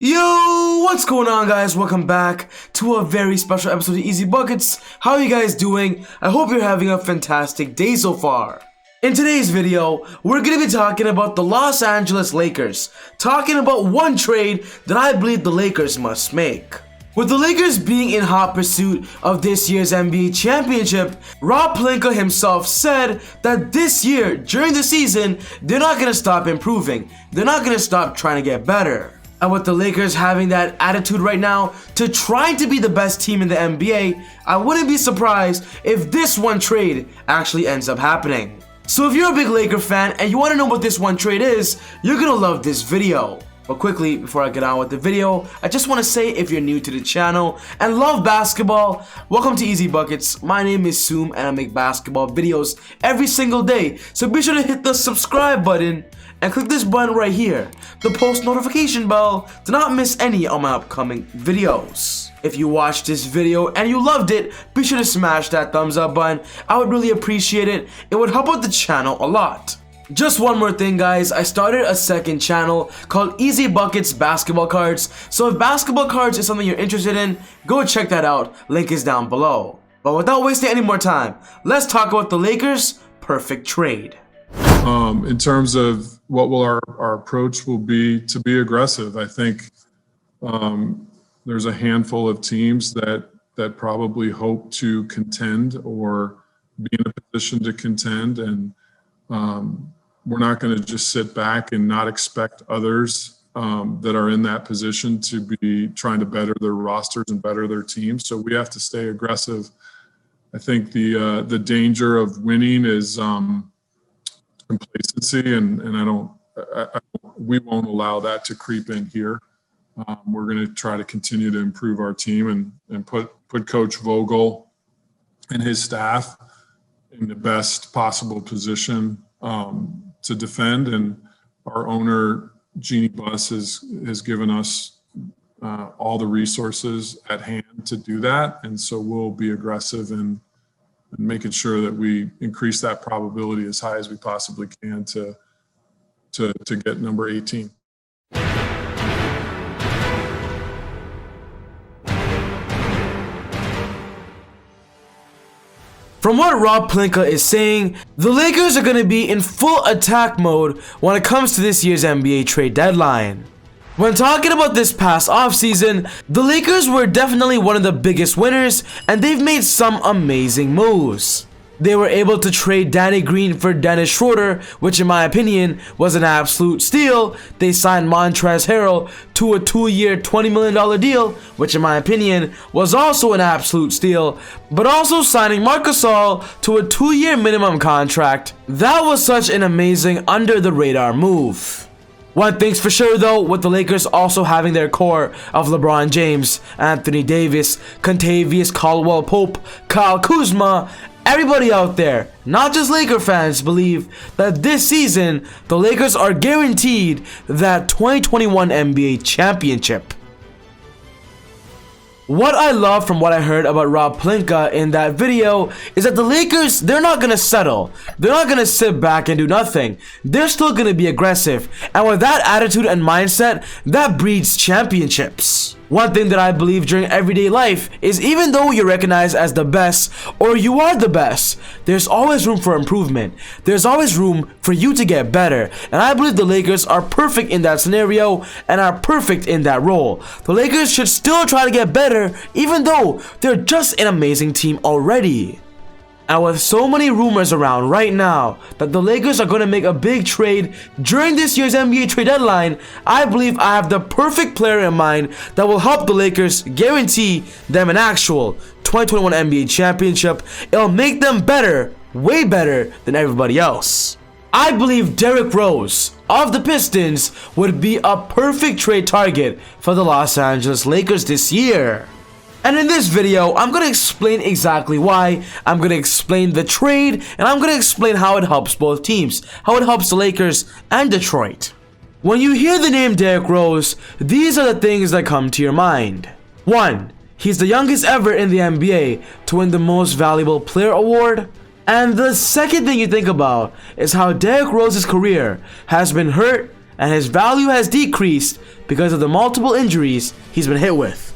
Yo, what's going on, guys? Welcome back to a very special episode of ezBUCKETz. How are you guys doing? I hope you're having a fantastic day so far. In today's video, we're going to be talking about the Los Angeles Lakers, talking about one trade that I believe the Lakers must make. With the Lakers being in hot pursuit of this year's NBA championship, Rob Pelinka himself said that this year, during the season, they're not going to stop improving. They're not going to stop trying to get better. And with the Lakers having that attitude right now to trying to be the best team in the NBA, I wouldn't be surprised if this one trade actually ends up happening. So if you're a big Laker fan and you want to know what this one trade is, you're gonna love this video. But quickly, before I get on with the video, I just want to say, if you're new to the channel and love basketball, welcome to ezBUCKETz. My name is Soom and I make basketball videos every single day. So be sure to hit the subscribe button and click this button right here, the post notification bell, to not miss any of my upcoming videos. If you watched this video and you loved it, be sure to smash that thumbs up button. I would really appreciate it. It would help out the channel a lot. Just one more thing, guys, I started a second channel called ezBUCKETz Basketball Cards, so if basketball cards is something you're interested in, go check that out, link is down below. But without wasting any more time, let's talk about the Lakers' perfect trade. In terms of what will our approach will be to be aggressive, I think there's a handful of teams that probably hope to contend or be in a position to contend, and we're not going to just sit back and not expect others that are in that position to be trying to better their rosters and better their teams. So we have to stay aggressive. I think the danger of winning is complacency, and we won't allow that to creep in here. We're going to try to continue to improve our team and put Coach Vogel and his staff in the best possible position to defend, and our owner Jeannie Buss has given us all the resources at hand to do that, and so we'll be aggressive in making sure that we increase that probability as high as we possibly can to get number 18. From what Rob Pelinka is saying, the Lakers are going to be in full attack mode when it comes to this year's NBA trade deadline. When talking about this past offseason, the Lakers were definitely one of the biggest winners, and they've made some amazing moves. They were able to trade Danny Green for Dennis Schroeder, which in my opinion was an absolute steal. They signed Montrezl Harrell to a 2-year, $20 million deal, which in my opinion was also an absolute steal. But also signing Marc Gasol to a 2-year minimum contract. That was such an amazing under-the-radar move. One thing's for sure though, with the Lakers also having their core of LeBron James, Anthony Davis, Kentavious Caldwell-Pope, Kyle Kuzma, everybody out there, not just Laker fans, believe that this season, the Lakers are guaranteed that 2021 NBA championship. What I love from what I heard about Rob Pelinka in that video is that the Lakers, they're not going to settle. They're not going to sit back and do nothing. They're still going to be aggressive. And with that attitude and mindset, that breeds championships. One thing that I believe during everyday life is, even though you're recognized as the best or you are the best, there's always room for improvement. There's always room for you to get better. And I believe the Lakers are perfect in that scenario and are perfect in that role. The Lakers should still try to get better, even though they're just an amazing team already. And with so many rumors around right now that the Lakers are going to make a big trade during this year's NBA trade deadline, I believe I have the perfect player in mind that will help the Lakers guarantee them an actual 2021 NBA championship. It'll make them better, way better than everybody else. I believe Derrick Rose of the Pistons would be a perfect trade target for the Los Angeles Lakers this year. And in this video, I'm going to explain exactly why, I'm going to explain the trade, and I'm going to explain how it helps both teams, how it helps the Lakers and Detroit. When you hear the name Derrick Rose, these are the things that come to your mind. 1. He's the youngest ever in the NBA to win the Most Valuable Player award. And the second thing you think about is how Derrick Rose's career has been hurt and his value has decreased because of the multiple injuries he's been hit with.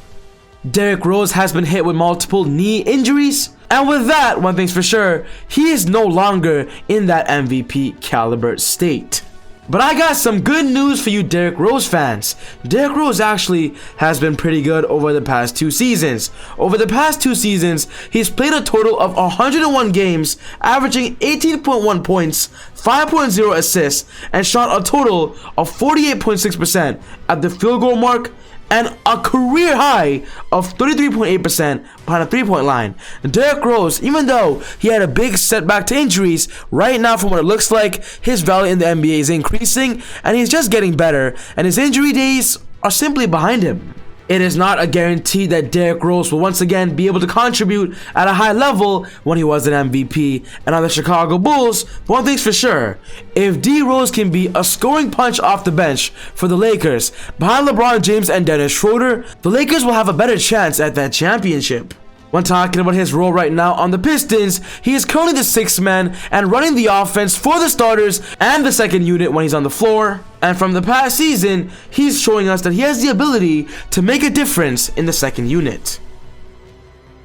Derrick Rose has been hit with multiple knee injuries, and with that, one thing's for sure, he is no longer in that MVP caliber state. But I got some good news for you Derrick Rose fans. Derrick Rose actually has been pretty good over the past 2 seasons. Over the past 2 seasons, he's played a total of 101 games, averaging 18.1 points, 5.0 assists, and shot a total of 48.6% at the field goal mark, and a career high of 33.8% behind the 3-point line. Derrick Rose, even though he had a big setback to injuries, right now from what it looks like, his value in the NBA is increasing and he's just getting better, and his injury days are simply behind him. It is not a guarantee that Derrick Rose will once again be able to contribute at a high level when he was an MVP and on the Chicago Bulls, but one thing's for sure, if D Rose can be a scoring punch off the bench for the Lakers behind LeBron James and Dennis Schroeder, the Lakers will have a better chance at that championship. When talking about his role right now on the Pistons, he is currently the 6th man and running the offense for the starters and the second unit when he's on the floor. And from the past season, he's showing us that he has the ability to make a difference in the second unit.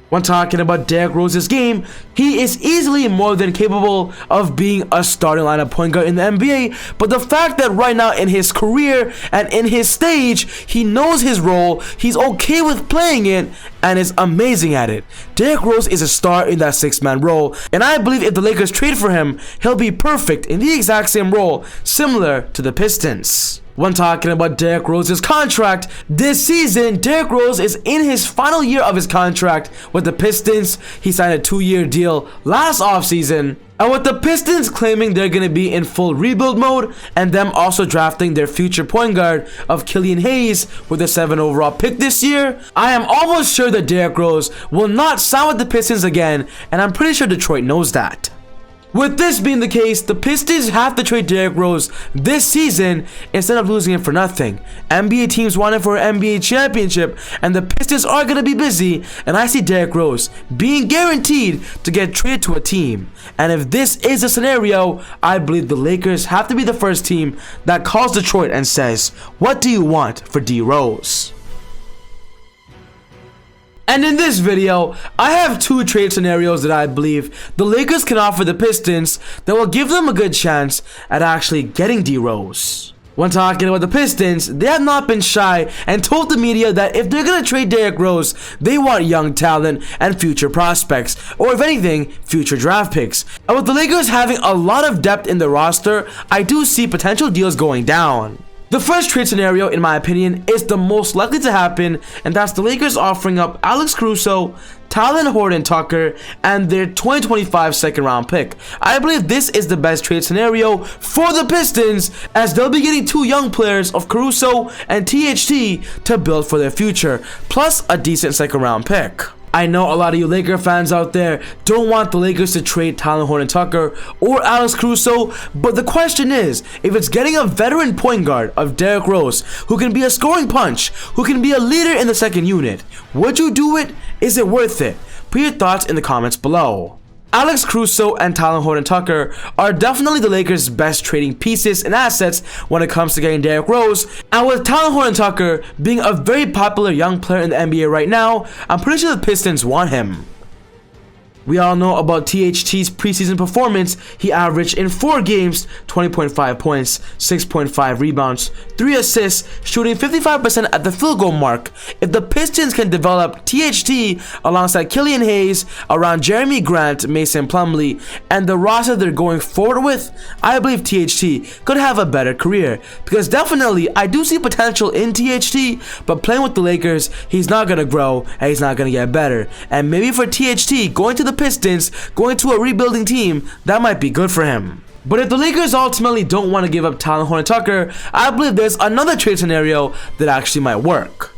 When talking about Derrick Rose's game, he is easily more than capable of being a starting lineup point guard in the NBA, but the fact that right now in his career and in his stage, he knows his role, he's okay with playing it, and is amazing at it. Derrick Rose is a star in that 6-man role, and I believe if the Lakers trade for him, he'll be perfect in the exact same role, similar to the Pistons. When talking about Derrick Rose's contract, this season, Derrick Rose is in his final year of his contract with the Pistons. He signed a 2-year deal last offseason. And with the Pistons claiming they're going to be in full rebuild mode, and them also drafting their future point guard of Killian Hayes with a 7th overall pick this year, I am almost sure that Derrick Rose will not sign with the Pistons again, and I'm pretty sure Detroit knows that. With this being the case, the Pistons have to trade Derrick Rose this season instead of losing him for nothing. NBA teams want him for an NBA championship, and the Pistons are going to be busy, and I see Derrick Rose being guaranteed to get traded to a team. And if this is a scenario, I believe the Lakers have to be the first team that calls Detroit and says, "What do you want for D Rose?" And in this video, I have 2 trade scenarios that I believe the Lakers can offer the Pistons that will give them a good chance at actually getting D Rose. When talking about the Pistons, they have not been shy and told the media that if they're going to trade Derrick Rose, they want young talent and future prospects, or if anything, future draft picks. And with the Lakers having a lot of depth in the roster, I do see potential deals going down. The first trade scenario, in my opinion, is the most likely to happen, and that's the Lakers offering up Alex Caruso, Talen Horton-Tucker, and their 2025 second-round pick. I believe this is the best trade scenario for the Pistons, as they'll be getting 2 young players of Caruso and THT to build for their future, plus a decent second-round pick. I know a lot of you Laker fans out there don't want the Lakers to trade Talen Horton-Tucker or Alex Caruso, but the question is, if it's getting a veteran point guard of Derrick Rose, who can be a scoring punch, who can be a leader in the second unit, would you do it? Is it worth it? Put your thoughts in the comments below. Alex Caruso and Talen Horton-Tucker are definitely the Lakers' best trading pieces and assets when it comes to getting Derrick Rose, and with Talen Horton-Tucker being a very popular young player in the NBA right now, I'm pretty sure the Pistons want him. We all know about THT's preseason performance. He averaged in 4 games 20.5 points, 6.5 rebounds, 3 assists, shooting 55% at the field goal mark. If the Pistons can develop THT alongside Killian Hayes, around Jeremy Grant, Mason Plumlee, and the roster they're going forward with, I believe THT could have a better career. Because definitely, I do see potential in THT, but playing with the Lakers, he's not going to grow and he's not going to get better. And maybe for THT, going to the Pistons, going to a rebuilding team, that might be good for him. But if the Lakers ultimately don't want to give up Talen Horton-Tucker, I believe there's another trade scenario that actually might work.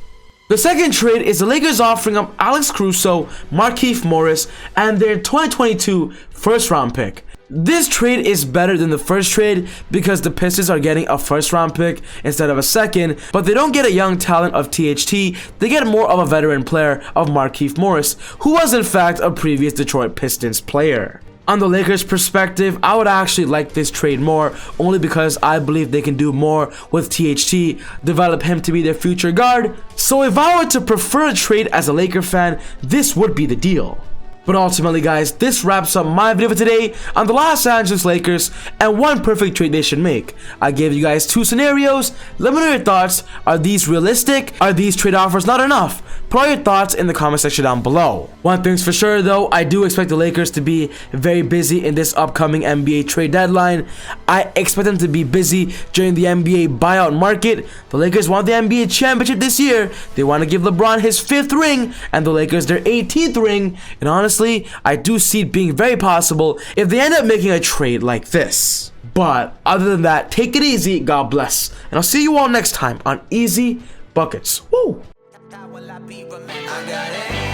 The second trade is the Lakers offering up Alex Caruso, Markieff Morris, and their 2022 first-round pick. This trade is better than the first trade because the Pistons are getting a first-round pick instead of a second, but they don't get a young talent of THT, they get more of a veteran player of Markieff Morris, who was in fact a previous Detroit Pistons player. On the Lakers' perspective, I would actually like this trade more, only because I believe they can do more with THT, develop him to be their future guard. So if I were to prefer a trade as a Laker fan, this would be the deal. But ultimately, guys, this wraps up my video for today on the Los Angeles Lakers and one perfect trade they should make. I gave you guys 2 scenarios. Let me know your thoughts. Are these realistic? Are these trade offers not enough? Put all your thoughts in the comment section down below. One thing's for sure though, I do expect the Lakers to be very busy in this upcoming NBA trade deadline. I expect them to be busy during the NBA buyout market. The Lakers want the NBA championship this year. They want to give LeBron his 5th ring and the Lakers their 18th ring. And honestly, I do see it being very possible if they end up making a trade like this. But other than that, take it easy, God bless. And I'll see you all next time on Easy Buckets. Woo! I got it.